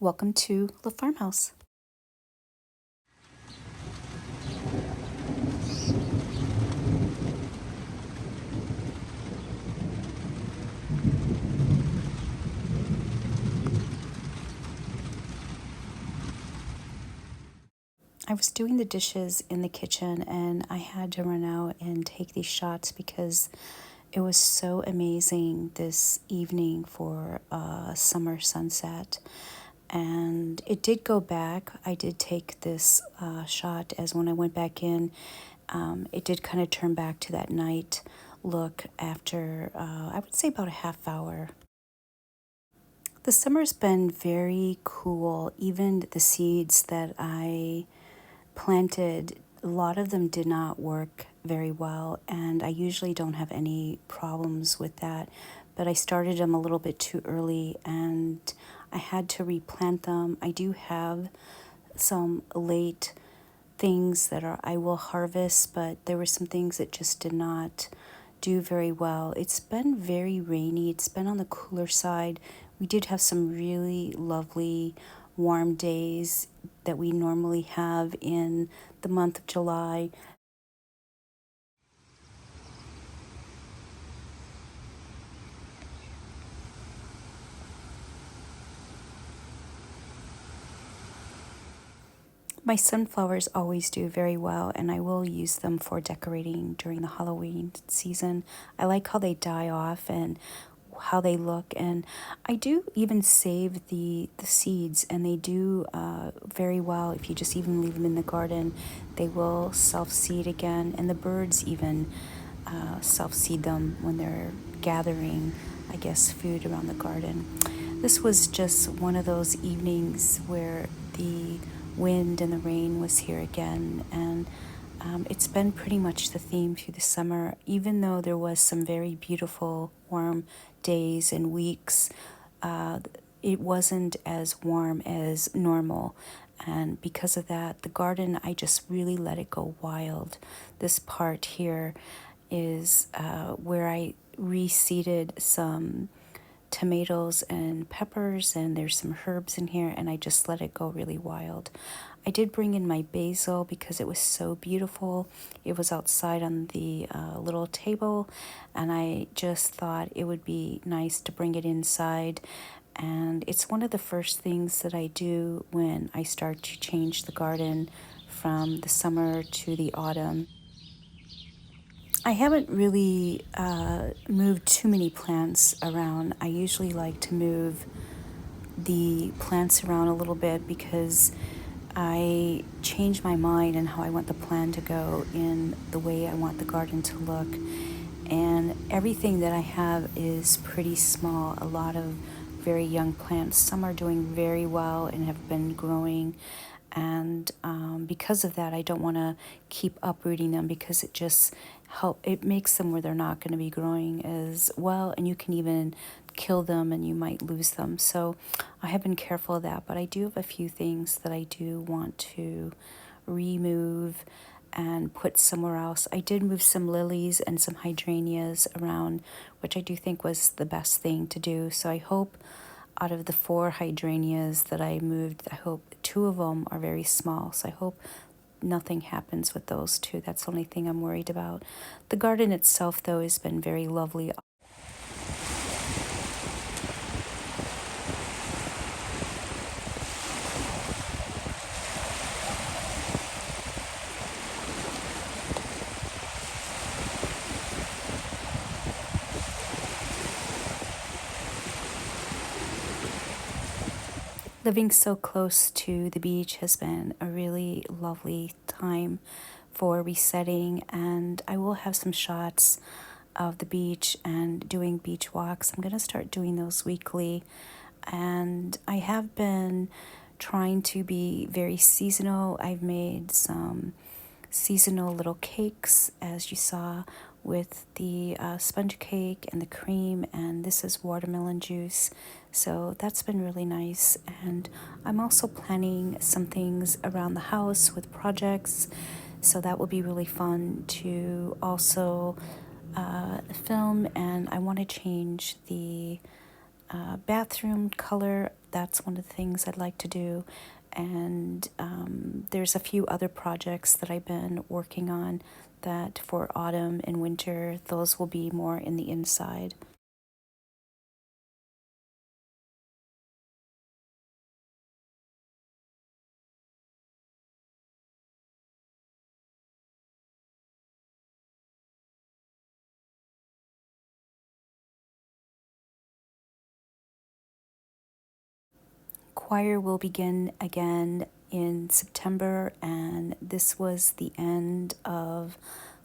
Welcome to the farmhouse. I was doing the dishes in the kitchen and I had to run out and take these shots because it was so amazing this evening for a summer sunset. And it did go back. I did take this shot as when I went back in, it did kind of turn back to that night look after, I would say, about a half hour. The summer's been very cool. Even the seeds that I planted, a lot of them did not work very well, and I usually don't have any problems with that. But I started them a little bit too early and I had to replant them. I do have some late things that I will harvest, but there were some things that just did not do very well. It's been very rainy. It's been on the cooler side. We did have some really lovely warm days that we normally have in the month of July. My sunflowers always do very well, and I will use them for decorating during the Halloween season. I like how they die off and how they look, and I do even save the seeds, and they do very well. If you just even leave them in the garden, they will self-seed again, and the birds even self-seed them when they're gathering, I guess, food around the garden. This was just one of those evenings where the wind and the rain was here again, and it's been pretty much the theme through the summer. Even though there was some very beautiful warm days and weeks, it wasn't as warm as normal, and because of that, the garden, I just really let it go wild. This part here is where I reseeded some tomatoes and peppers, and there's some herbs in here, and I just let it go really wild. I did bring in my basil because it was so beautiful. It was outside on the little table, and I just thought it would be nice to bring it inside. And it's one of the first things that I do when I start to change the garden from the summer to the autumn. I haven't really moved too many plants around. I usually like to move the plants around a little bit because I change my mind and how I want the plant to go in the way I want the garden to look. And everything that I have is pretty small. A lot of very young plants. Some are doing very well and have been growing. And because of that, I don't want to keep uprooting them because it makes them where they're not going to be growing as well, and you can even kill them and you might lose them. So I have been careful of that, but I do have a few things that I do want to remove and put somewhere else. I did move some lilies and some hydrangeas around, which I do think was the best thing to do. So I hope out of the 4 hydrangeas that I moved, I hope 2 of them are very small. So I hope nothing happens with those 2. That's the only thing I'm worried about. The garden itself, though, has been very lovely. Living so close to the beach has been a really lovely time for resetting, and I will have some shots of the beach and doing beach walks. I'm going to start doing those weekly, and I have been trying to be very seasonal. I've made some seasonal little cakes, as you saw, with the sponge cake and the cream, and this is watermelon juice. So that's been really nice. And I'm also planning some things around the house with projects, so that will be really fun to also film. And I want to change the bathroom color. that's one of the things I'd like to do. And there's a few other projects that I've been working on that for autumn and winter, those will be more in the inside. Choir will begin again in September, and this was the end of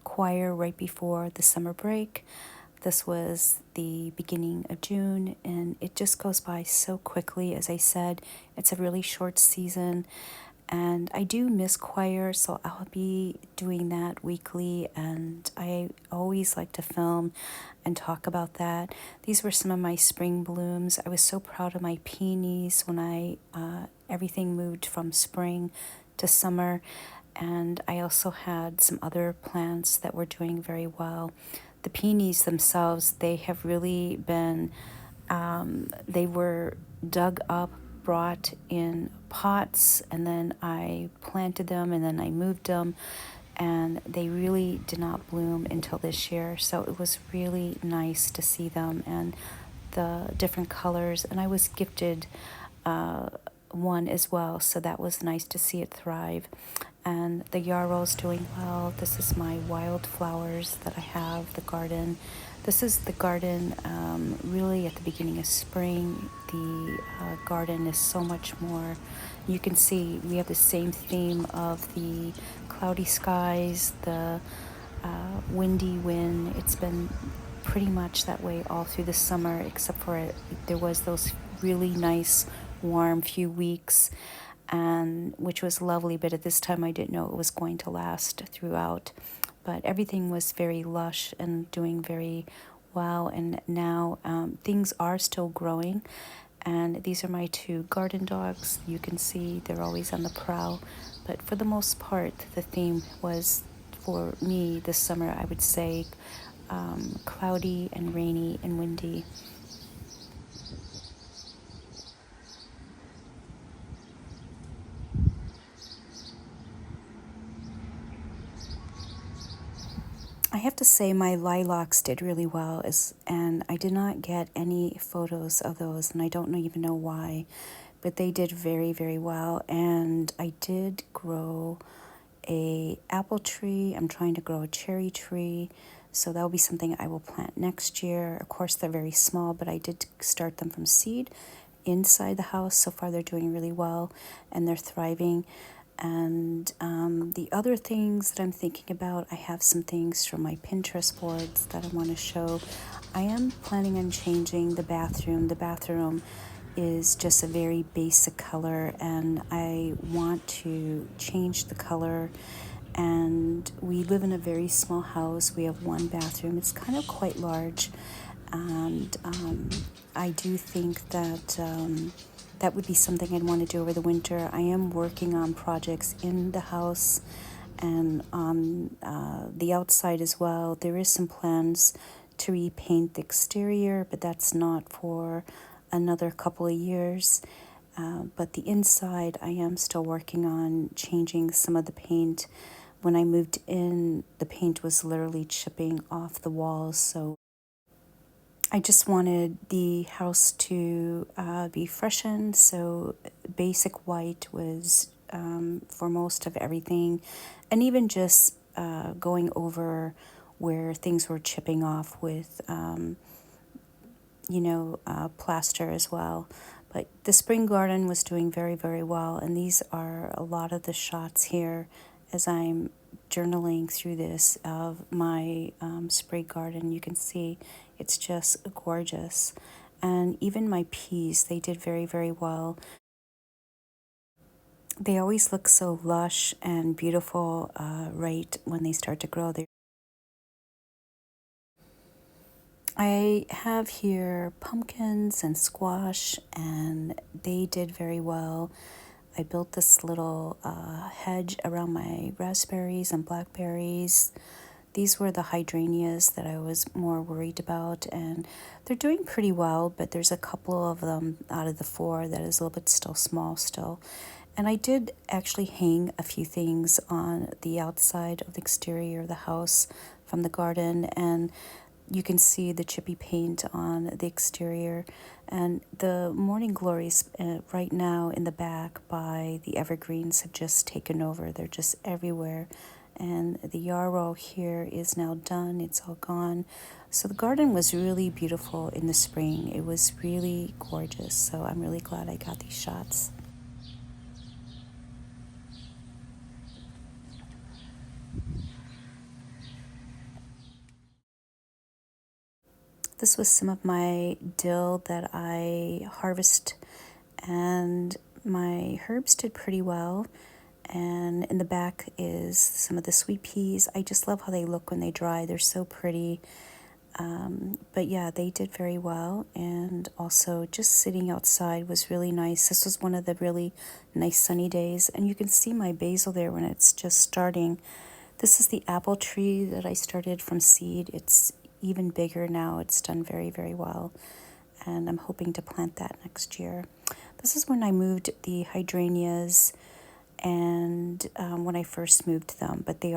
choir right before the summer break. This was the beginning of June, and it just goes by so quickly. As I said, it's a really short season, and I do miss choir, so I'll be doing that weekly. And I always like to film and talk about that. These were some of my spring blooms. I was so proud of my peonies when everything moved from spring to summer. And I also had some other plants that were doing very well. The peonies themselves, they have really been, they were dug up, brought in pots, and then I planted them, and then I moved them, and they really did not bloom until this year. So it was really nice to see them and the different colors. And I was gifted one as well, so that was nice to see it thrive. And the yarrow's doing well. This is my wildflowers that I have, the garden. This is the garden really at the beginning of spring. The garden is so much more. You can see we have the same theme of the cloudy skies, the windy wind. It's been pretty much that way all through the summer, except for there was those really nice warm few weeks, and which was lovely, but at this time I didn't know it was going to last throughout. But everything was very lush and doing very well, and now things are still growing. And these are my two garden dogs. You can see they're always on the prowl, but for the most part the theme was, for me this summer, I would say cloudy and rainy and windy. I have to say my lilacs did really well, and I did not get any photos of those, and I don't even know why, but they did very, very well. And I did grow a apple tree. I'm trying to grow a cherry tree, so that will be something I will plant next year. Of course, they're very small, but I did start them from seed inside the house. So far, they're doing really well, and they're thriving. And the other things that I'm thinking about, I have some things from my Pinterest boards that I want to show. I am planning on changing the bathroom. The bathroom is just a very basic color, and I want to change the color. And we live in a very small house. We have one bathroom. It's kind of quite large, and I do think that that would be something I'd want to do over the winter. I am working on projects in the house and on the outside as well. There is some plans to repaint the exterior, but that's not for another couple of years. But the inside, I am still working on changing some of the paint. When I moved in, the paint was literally chipping off the walls, so I just wanted the house to be freshened, so basic white was for most of everything, and even just going over where things were chipping off with, plaster as well. But the spring garden was doing very, very well, and these are a lot of the shots here as I'm journaling through this of my spray garden. You can see it's just gorgeous. And even my peas, they did very, very well. They always look so lush and beautiful right when they start to grow. I have here pumpkins and squash, and they did very well. I built this little hedge around my raspberries and blackberries. These were the hydrangeas that I was more worried about, and they're doing pretty well, but there's a couple of them out of the four that is a little bit still small still. And I did actually hang a few things on the outside of the exterior of the house from the garden, and you can see the chippy paint on the exterior. And the morning glories right now in the back by the evergreens have just taken over. They're just everywhere. And the yarrow here is now done. It's all gone. So the garden was really beautiful in the spring. It was really gorgeous. So I'm really glad I got these shots. This was some of my dill that I harvest, and my herbs did pretty well. And in the back is some of the sweet peas. I just love how they look when they dry. They're so pretty. But yeah, they did very well. And also just sitting outside was really nice. This was one of the really nice sunny days. And you can see my basil there when it's just starting. This is the apple tree that I started from seed. It's even bigger now. It's done very, very well. And I'm hoping to plant that next year. This is when I moved the hydrangeas and when I first moved them, but they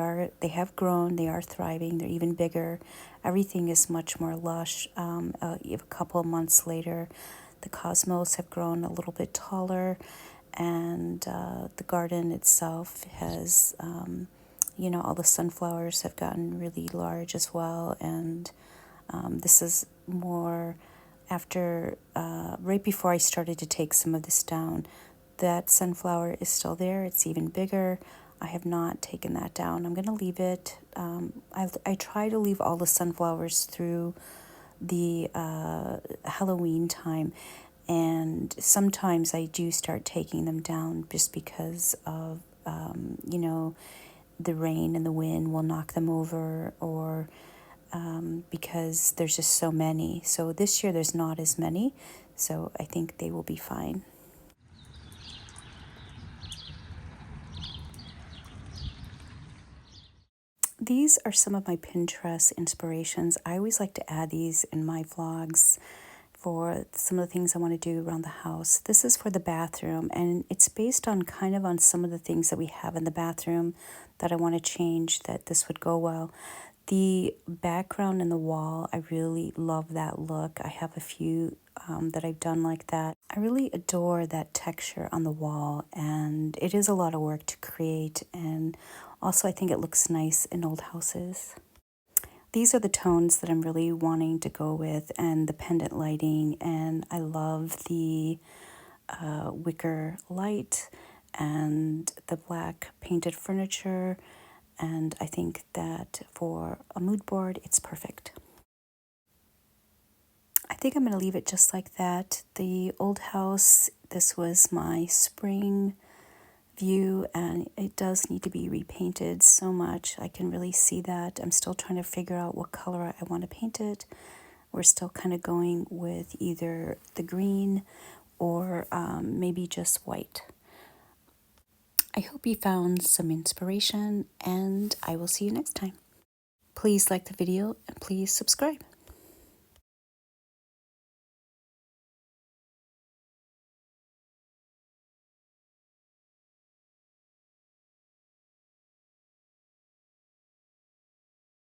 have grown, they are thriving, they're even bigger. Everything is much more lush. A couple of months later, the cosmos have grown a little bit taller, and the garden itself has, all the sunflowers have gotten really large as well. And this is more after, right before I started to take some of this down. That sunflower is still there. It's even bigger. I have not taken that down. I'm going to leave it. I try to leave all the sunflowers through the Halloween time. And sometimes I do start taking them down just because of, the rain and the wind will knock them over, or because there's just so many. So this year there's not as many. So I think they will be fine. These are some of my Pinterest inspirations. I always like to add these in my vlogs for some of the things I want to do around the house. This is for the bathroom, and it's based on kind of on some of the things that we have in the bathroom that I want to change, that this would go well. The background in the wall, I really love that look. I have a few that I've done like that. I really adore that texture on the wall, and it is a lot of work to create, and also I think it looks nice in old houses. These are the tones that I'm really wanting to go with, and the pendant lighting, and I love the wicker light and the black painted furniture, and I think that for a mood board, it's perfect. I think I'm going to leave it just like that. The old house, this was my spring view, and it does need to be repainted so much. I can really see that. I'm still trying to figure out what color I want to paint it. We're still kind of going with either the green or maybe just white. I hope you found some inspiration, and I will see you next time. Please like the video and please subscribe.